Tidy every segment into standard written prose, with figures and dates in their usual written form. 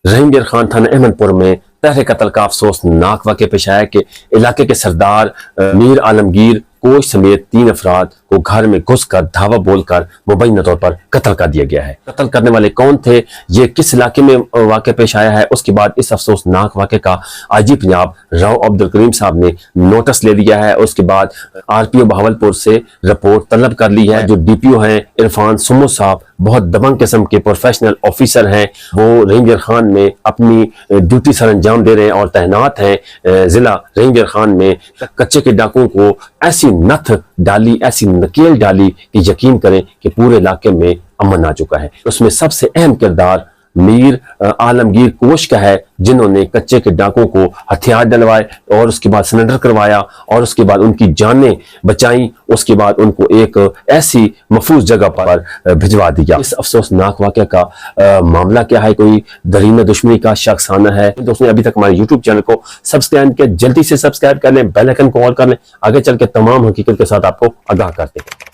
रहीम गिर खान थाना अहमदपुर में तहरे कत्ल का अफसोसनाक वाक़या पेश आया कि इलाके के सरदार मीर आलमगीर कोश समेत 3 अफराद को घर में घुसकर धावा बोलकर मुबैना तौर पर कत्ल कर दिया गया है। कत्ल करने वाले कौन थे, ये किस इलाके में वाक़या पेश आया है, उसके बाद इस अफसोसनाक वाक़े का आईजी पंजाब राव अब्दुल करीम साहब ने नोटिस ले लिया है। उसके बाद आरपीओ बहावलपुर से रिपोर्ट तलब कर ली है। जो डीपीओ हैं इरफान सुमो साहब बहुत दबंग किस्म के प्रोफेशनल ऑफिसर हैं, वो रहीम गिर खान में अपनी ड्यूटी सर अंजाम दे रहे हैं और तैनात हैं। जिला रहीम गिर खान में कच्चे के डाकुओं को ऐसी नथ डाली, ऐसी नकेल डाली कि यकीन करें कि पूरे इलाके में अमन आ चुका है। उसमें सबसे अहम किरदार मीर आलमगीर कोश का है, जिन्होंने कच्चे के डाकुओं को हथियार डलवाए और उसके बाद सरेंडर करवाया और उसके बाद उनकी जानें बचाई। उसके बाद उनको एक ऐसी महफूज जगह पर भिजवा दिया। इस अफसोसनाक वाक़या का मामला क्या है, कोई दरीन दुश्मनी का शख्साना है? दोस्तों, अभी तक हमारे यूट्यूब चैनल को सब्सक्राइब किया, जल्दी से सब्सक्राइब कर लें, बेल आइकन को ऑल कर लें, आगे चल के तमाम हकीकत के साथ आपको आगाह करते हैं।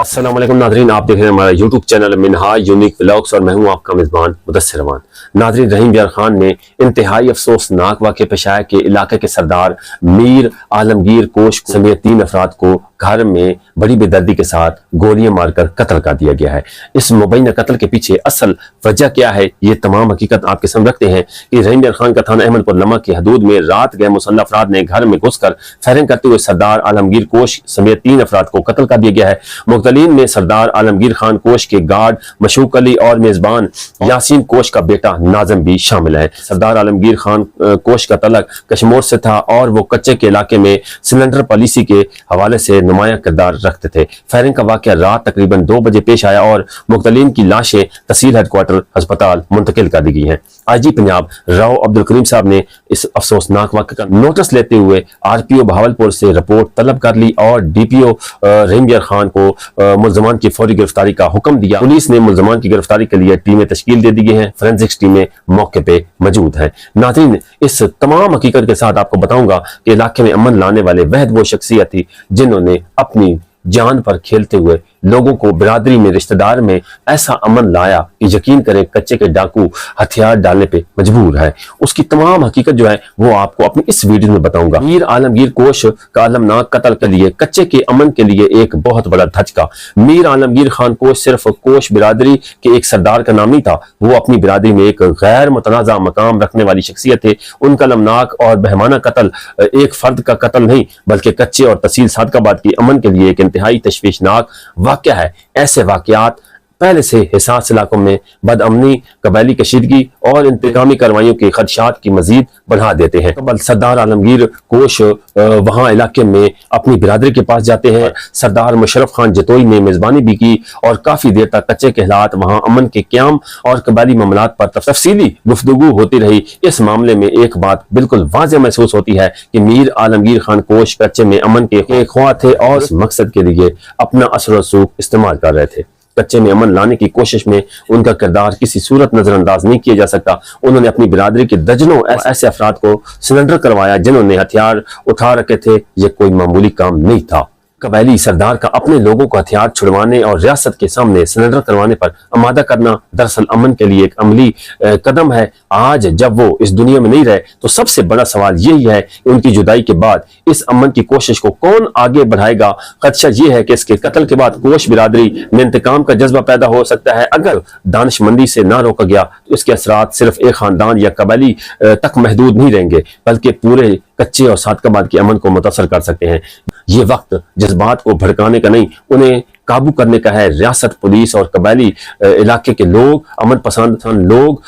अस्सलाम वालेकुम नाज़रीन, आप देख रहे हैं हमारा YouTube channel Minhaj unique vlogs और मैं हूं आपका मेज़बान मुदस्सिर रवान। नाज़रीन, रहीम गिर खान में इंतहाई अफसोसनाक वाक़या पेश आया कि इलाके के सरदार मीर आलमगीर कोश समेत 3 अफराद को घर में बड़ी बेदर्दी के साथ गोलियां मारकर कत्ल कर दिया गया है। इस मुबैना कत्ल के पीछे असल वजह क्या है, ये तमाम हकीकत आपके सामने रखते हैं कि रहीम गिर खान का थाना अहमदपुर लम्हा की हदूद में रात गए मुसल्लह अफराद ने घर में घुसकर फायरिंग करते हुए सरदार आलमगीर कोश समेत 3 अफराद को कत्ल कर दिया गया है। मुख्तलीन में सरदार आलमगीर खान कोश के गार्ड मशूक अली और मेजबान यासीन कोश का बेटा नाज़म भी शामिल है। सरदार आलमगीर खान कोश का तलक कश्मीर से था और वो कच्चे के इलाके में सिलेंडर पॉलिसी के हवाले से नुमाया किरदार रखते थे। फायरिंग का वाक़या रात तकरीबन 2 बजे पेश आया और मुख्तलीन की लाशें तहसील हेडक्वार्टर अस्पताल मुंतकिल कर दी गई हैं। आईजी पंजाब राव अब्दुल करीम साहब ने इस अफसोसनाक वाक़े का नोटिस लेते हुए आरपीओ बहावलपुर से रिपोर्ट तलब कर ली और डीपीओ रहीम गिर खान को मुल्ज़मान की फौरी गिरफ्तारी का हुक्म दिया। पुलिस ने मुल्ज़मान की गिरफ्तारी के लिए टीमें तश्कील दे दी गई हैं, फोरेंसिक्स टीमें मौके पे मौजूद हैं। नाज़रीन, इस तमाम हकीकत के साथ आपको बताऊंगा कि इलाके में अमन लाने वाले वहद वो शख्सियत थी जिन्होंने अपनी जान पर खेलते हुए लोगों को बिरादरी में रिश्तेदार में ऐसा अमन लाया कि यकीन करें कच्चे के डाकू हथियार डालने पे मजबूर है। उसकी तमाम हकीकत जो है वो आपको अपनी इस वीडियो में बताऊंगा। मीर आलमगीर कोश का अलमनाक कत्ल के लिए कच्चे के अमन के लिए एक बहुत बड़ा धचका। मीर आलमगीर खान कोश सिर्फ कोश बिरादरी के एक सरदार का नाम नहीं था, वो अपनी बिरादरी में एक गैर मुतनाज़ा मकाम रखने वाली शख्सियत थे। उनका अलमनाक और बहमाना कत्ल एक फर्द का कत्ल नहीं बल्कि कच्चे और तहसील सादकाबाद की अमन के लिए एक इंतहाई तशवीशनाक वाक़या है। ऐसे वाक़यात पहले से हिसास इलाकों में बदअमनी, कबायली कशीदगी और इंतकामी कार्रवाइयों के खदशात की मजीद बढ़ा देते हैं। कबल सरदार आलमगीर कोश वहाँ इलाके में अपनी बिरादरी के पास जाते हैं। सरदार मुशर्रफ खान जतोई ने मेज़बानी भी की और काफ़ी देर तक कच्चे के हालात, वहाँ अमन के क़याम और कबायली मामलात पर तफसीली गुफ्तगू होती रही। इस मामले में एक बात बिल्कुल वाज़ेह महसूस होती है कि मीर आलमगीर खान कोश कच्चे में अमन के ख्वाह थे और इस मकसद के लिए अपना असर रसूख इस्तेमाल कर रहे थे। कच्चे में अमन लाने की कोशिश में उनका किरदार किसी सूरत नजरअंदाज नहीं किया जा सकता। उन्होंने अपनी बिरादरी के दर्जनों ऐसे अफराद को सरेंडर करवाया जिन्होंने हथियार उठा रखे थे। यह कोई मामूली काम नहीं था। कबायली सरदार का अपने लोगों को हथियार छुड़वाने और रियासत के सामने सरेंडर करवाने पर आमादा करना दरअसल अमन के लिए एक अमली कदम है। आज जब वो इस दुनिया में नहीं रहे तो सबसे बड़ा सवाल यही है कि उनकी जुदाई के बाद इस अमन की कोशिश को कौन आगे बढ़ाएगा। खदशा ये है कि इसके कत्ल के बाद कोश बिरादरी में इंतकाम का जज्बा पैदा हो सकता है। अगर दानिशमंदी से ना रोका गया तो इसके असरात सिर्फ एक खानदान या कबायली तक महदूद नहीं रहेंगे बल्कि पूरे कच्चे और सादकाबाद के अमन को मुतासर कर सकते हैं। ये वक्त जज्बात को भड़काने का नहीं, उन्हें काबू करने का है। रियासत, पुलिस और कबायली इलाके के लोग, अमन पसंद लोग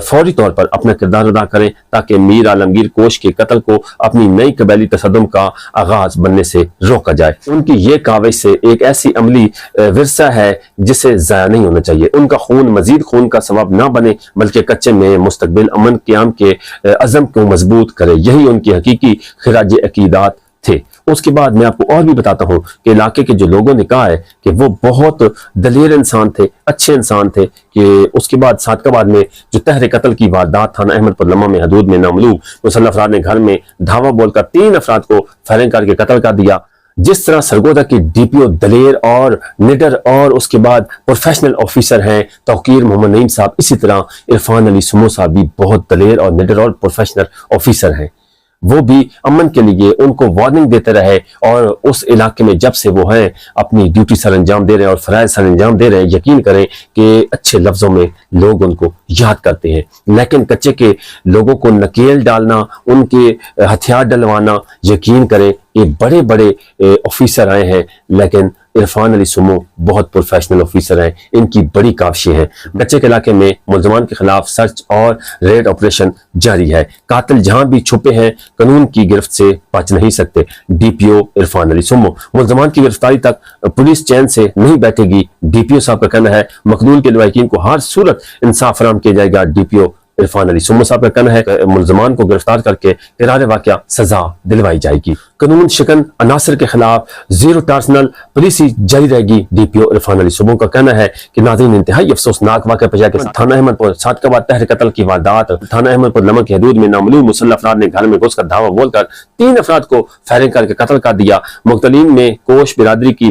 फौरी तौर पर अपना किरदार अदा करें ताकि मीर आलमगीर कोश के कत्ल को अपनी नई कबायली तसद्दुम का आगाज बनने से रोका जाए। उनकी ये काविश से एक ऐसी अमली विरसा है जिसे ज़ाया नहीं होना चाहिए। उनका खून मजीद खून का सबब ना बने बल्कि कच्चे में मुस्तकबिल अमन क़याम के अज़म को मजबूत करे। यही उनकी हकीकी खिराज अकीदात थे। उसके बाद मैं आपको और भी बताता हूँ कि इलाके के जो लोगों ने कहा है कि वो बहुत दलेर इंसान थे, अच्छे इंसान थे। कि उसके बाद सादकाबाद में जो तहरे कत्ल की वारदात थाना अहमदपुर लम्हा में हदूद में नामलूम मुसल्लह अफराद ने घर में धावा बोलकर 3 अफराद को फायरिंग करके कत्ल कर दिया। जिस तरह सरगोदा के DPO दलेर और निडर और उसके बाद प्रोफेशनल ऑफिसर हैं तौकीर मोहम्मद नईम साहब, इसी तरह इरफान अली सुमो साहब भी बहुत दलेर और निडर और प्रोफेशनल ऑफिसर हैं। वो भी अमन के लिए उनको वार्निंग देते रहे और उस इलाके में जब से वो हैं अपनी ड्यूटी सर अंजाम दे रहे हैं और फराइज सर अंजाम दे रहे हैं, यकीन करें कि अच्छे लफ्जों में लोग उनको याद करते हैं। लेकिन कच्चे के लोगों को नकेल डालना, उनके हथियार डलवाना, यकीन करें ये बड़े बड़े ऑफिसर आए हैं, लेकिन इरफान अली सुमो बहुत प्रोफेशनल ऑफिसर हैं, इनकी बड़ी काविशें हैं। कच्चे के इलाके में मुलजमान के खिलाफ सर्च और रेड ऑपरेशन जारी है। कातिल जहां भी छुपे हैं कानून की गिरफ्त से बच नहीं सकते। DPO इरफान अली सुमो, मुलजमान की गिरफ्तारी तक पुलिस चैन से नहीं बैठेगी। DPO साहब का कहना है मकदूल के लवाहिकीन को हर सूरत इंसाफ फराहम किया जाएगा। DPO इरफान अली सुमो साहब का कहना है मुलजमान को गिरफ्तार करके किरारे वाक़या सजा दिलवाई जाएगी। कानून शिकन अनासर के खिलाफ जीरो टार्सनल पुलिसी जारी रहेगी। DPO इरफान अली सुमो का कहना है कि नाज़रीन इंतहाई अफसोसनाक वाक़या पेश आया कि थाना अहमदपुर सादकाबाद तहर कत्ल की वारदात। थाना अहमदपुर नमक की हदूद में नामालूम मुसल्लह अफराद ने घर में घुसकर धावा बोलकर 3 अफराद को फायरिंग करके कत्ल कर दिया। मुख्तलीन में कोश बिरादरी की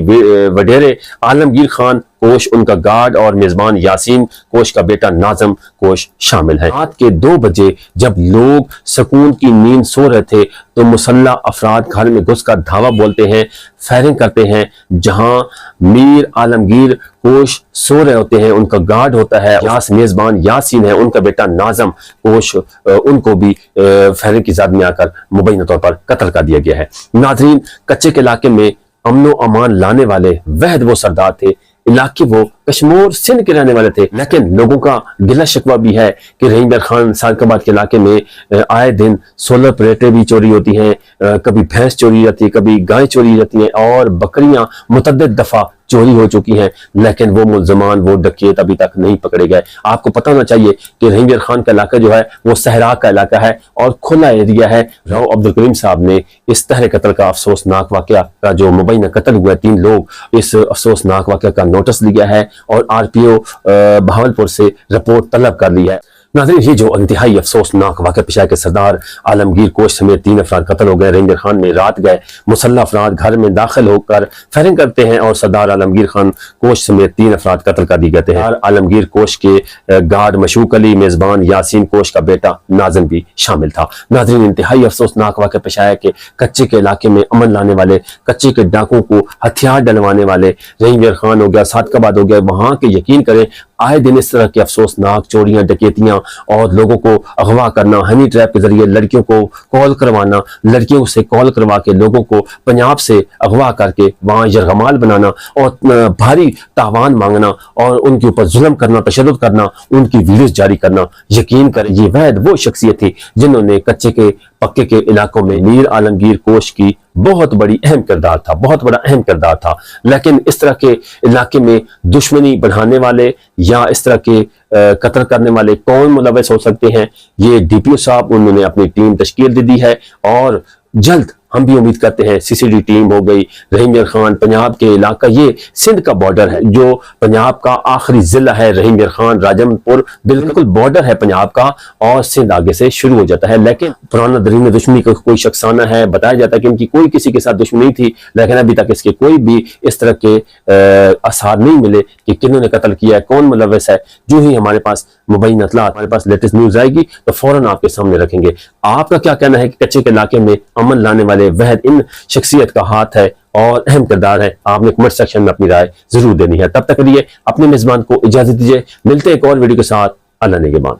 वडेरे आलमगीर खान कोश, उनका गार्ड और मेजबान यासीन कोश का बेटा नाजम कोश शामिल है। रात के 2 बजे जब लोग सुकून की नींद सो रहे थे तो मुसल्लह अफराद घर में घुसकर धावा बोलते हैं, फायरिंग करते हैं। जहां मीर आलमगीर कोश सो रहे होते हैं, उनका गार्ड होता है, मेजबान यासीन है, उनका बेटा नाजम कोश, उनको भी फायरिंग की ज़द में आकर मुबैना तौर पर कत्ल कर दिया गया है। नाज़रीन, कच्चे के इलाके में अमनो अमान लाने वाले वहद वो सरदार थे, इलाके वो कश्मीर सिंध के रहने वाले थे, लेकिन लोगों का गिला शिकवा भी है कि रहीम यार खान सादकाबाद के इलाके में आए दिन सोलर प्लेटें भी चोरी होती हैं, कभी भैंस चोरी जाती है, कभी गाय चोरी जाती हैं और बकरियां मुतअद्दिद दफा चोरी हो चुकी हैं, लेकिन वो मुलजमान, वो डकैत अभी तक नहीं पकड़े गए। आपको पता होना चाहिए कि रहीम यार खान का इलाका जो है वो सहरा का इलाका है और खुला एरिया है। राव अब्दुल करीम साहब ने इस तरह कत्ल का अफसोसनाक वाकया का जो मुबैना कत्ल हुआ, 3 लोग, इस अफसोसनाक वाकया का नोटिस लिया है और RPO बहावलपुर से रिपोर्ट तलब कर ली है। नाज़रीन, ये जो इंतहाई अफसोसनाक वाक़या पेश आया कि सरदार आलमगीर कोश समेत 3 अफराद कत्ल हो गए। रहीम यार खान में रात गए मुसल्लह अफराद घर में दाखिल होकर फायरिंग करते हैं और सरदार आलमगीर खान कोश समेत 3 अफराद कत्ल कर दिए गए हैं। आलमगीर कोश के गार्ड मशूक अली, मेजबान यासीन कोश का बेटा नाज़िम भी शामिल था। नाज़रीन, इंतहाई अफसोसनाक वाक़या पेश आया कि कच्चे के इलाके में अमन लाने वाले, कच्चे के डाकों को हथियार डलवाने वाले, रहीम यार खान हो गया, सादकाबाद हो गया, वहां के यकीन करें आए दिन इस तरह की अफसोसनाक चोरियां, डकैतियां और लोगों को अगवा करना, हनी ट्रैप के जरिए लड़कियों को कॉल करवाना, लड़कियों से कॉल करवा के लोगों को पंजाब से अगवा करके वहां यरगमाल बनाना और भारी तावान मांगना और उनके ऊपर जुल्म करना, तशद्दुद करना, उनकी वीडियोस जारी करना। यकीन करें ये वहद वो शख्सियत थी जिन्होंने कच्चे के पक्के के इलाकों में मीर आलमगीर कोश की बहुत बड़ी अहम किरदार था, बहुत बड़ा अहम किरदार था। लेकिन इस तरह के इलाके में दुश्मनी बढ़ाने वाले या इस तरह के कत्ल करने वाले कौन मुलव्वस हो सकते हैं, ये DPO साहब, उन्होंने अपनी टीम तश्कील दे दी है और जल्द हम भी उम्मीद करते हैं CCD टीम हो गई। रहीम यार खान पंजाब के इलाका, ये सिंध का बॉर्डर है, जो पंजाब का आखिरी जिला है। रहीम यार खान राजमपुर बिल्कुल बॉर्डर है पंजाब का और सिंध आगे से शुरू हो जाता है। लेकिन पुराना दरीन दुश्मनी का कोई शख्साना है, बताया जाता है कि इनकी कोई किसी के साथ दुश्मनी नहीं थी, लेकिन अभी तक इसके कोई भी इस तरह के आसार नहीं मिले कि किन्होंने कत्ल किया है, कौन मुलव्वस है। जो ही हमारे पास मुबैना इत्तलात, हमारे पास लेटेस्ट न्यूज आएगी तो फौरन आपके सामने रखेंगे। आपका क्या कहना है कि कच्चे के इलाके में अमन लाने वाले वहद इन शख्सियत का हाथ है और अहम किरदार है? आपने कमेंट सेक्शन में अपनी राय जरूर देनी है। तब तक के लिए अपने मेजबान को इजाजत दीजिए, मिलते हैं एक और वीडियो के साथ। अल्लाह निगहबान।